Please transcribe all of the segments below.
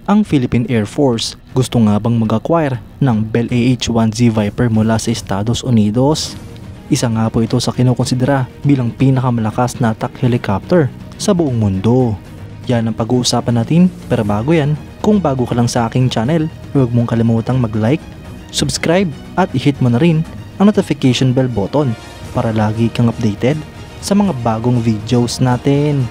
Ang Philippine Air Force gusto nga bang mag-acquire ng Bell AH-1Z Viper mula sa Estados Unidos? Isa nga po ito sa kinukonsidera bilang pinakamalakas na attack helicopter sa buong mundo. Yan ang pag-uusapan natin, pero bago yan, kung bago ka lang sa aking channel, huwag mong kalimutang mag-like, subscribe at i-hit mo na rin ang notification bell button para lagi kang updated sa mga bagong videos natin.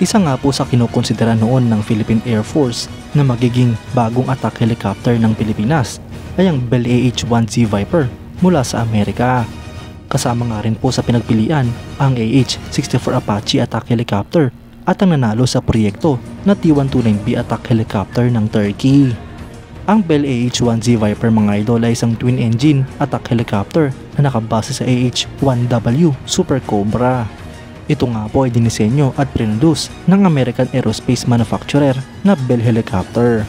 Isa nga po sa kinukonsidera noon ng Philippine Air Force na magiging bagong attack helicopter ng Pilipinas ay ang Bell AH-1Z Viper mula sa Amerika. Kasama nga rin po sa pinagpilian ang AH-64 Apache attack helicopter at ang nanalo sa proyekto na T-129B attack helicopter ng Turkey. Ang Bell AH-1Z Viper mga idol ay isang twin engine attack helicopter na nakabase sa AH-1W Super Cobra. Ito nga po ay dinisenyo at produce ng American aerospace manufacturer na Bell Helicopter.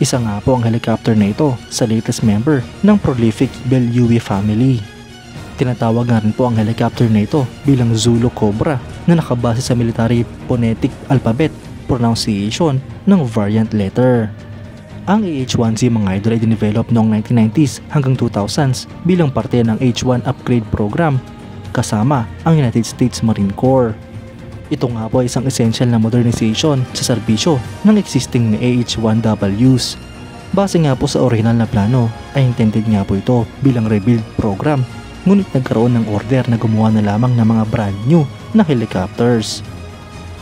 Isa nga po ang helicopter na ito sa latest member ng prolific Bell UE family. Tinatawag nga rin po ang helicopter na ito bilang Zulu Cobra na nakabase sa military phonetic alphabet pronunciation ng variant letter. Ang AH-1Z mga idol ay dinevelop noong 1990s hanggang 2000s bilang parte ng H-1 upgrade program kasama ang United States Marine Corps. Ito nga po ay isang essential na modernization sa serbisyo ng existing na AH-1Ws. Base nga po sa original na plano ay intended nga po ito bilang rebuild program, ngunit nagkaroon ng order na gumawa na lamang ng mga brand new na helicopters.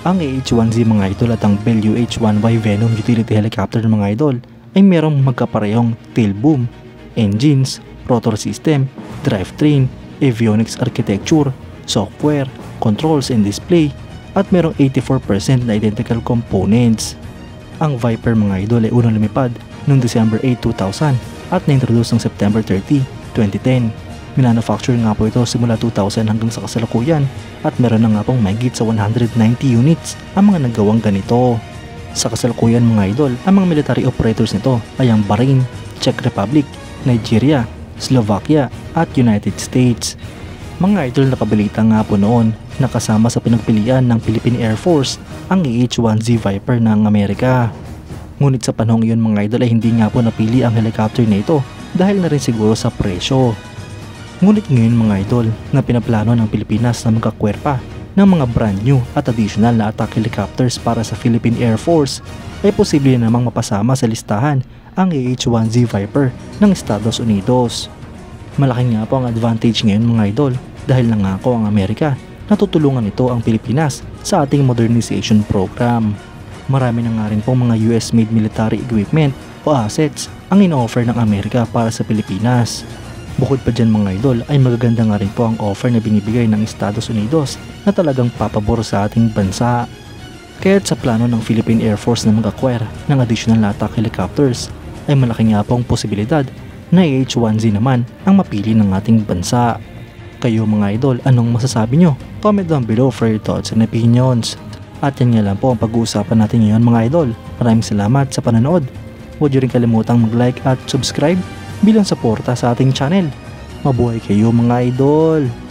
Ang AH-1Z mga idol at ang Bell UH-1Y Venom utility helicopter ng mga idol ay merong magkaparehong tail boom, engines, rotor system, drivetrain, avionics architecture, software, controls and display at merong 84% na identical components. Ang Viper mga idol ay unang lumipad noong December 8, 2000 at na-introduce noong September 30, 2010. Minanufacture nga po ito simula 2000 hanggang sa kasalukuyan at meron na nga pong mahigit sa 190 units ang mga nagawang ganito. Sa kasalukuyan mga idol, ang mga military operators nito ay ang Bahrain, Czech Republic, Nigeria, Slovakia at United States. Mga idol na kabalita nga po noon na kasama sa pinagpilian ng Philippine Air Force ang AH-1Z Viper ng Amerika. Ngunit sa panahong iyon mga idol ay hindi nga po napili ang helicopter na ito dahil na rin siguro sa presyo. Ngunit ngayon mga idol na pinaplano ng Pilipinas na magkakwerpa ng mga brand new at additional na attack helicopters para sa Philippine Air Force ay posible namang mapasama sa listahan ang AH-1Z Viper ng Estados Unidos. Malaki nga po ang advantage ngayon mga idol dahil nangako ang Amerika na tutulungan ito ang Pilipinas sa ating modernization program. Marami na nga rin pong mga US-made military equipment o assets ang ino-offer ng Amerika para sa Pilipinas. Bukod pa dyan mga idol ay magaganda nga rin po ang offer na binibigay ng Estados Unidos na talagang papabor sa ating bansa. Kaya't sa plano ng Philippine Air Force na mag-acquire ng additional na attack helicopters ay malaki nga po ang posibilidad na AH-1Z naman ang mapili ng ating bansa. Kayo mga idol, anong masasabi nyo? Comment down below for your thoughts and opinions. At yan nga lang po ang pag-uusapan natin ngayon mga idol. Maraming salamat sa panonood. Huwag nyo rin kalimutang mag-like at subscribe bilang suporta sa ating channel. Mabuhay kayo mga idol!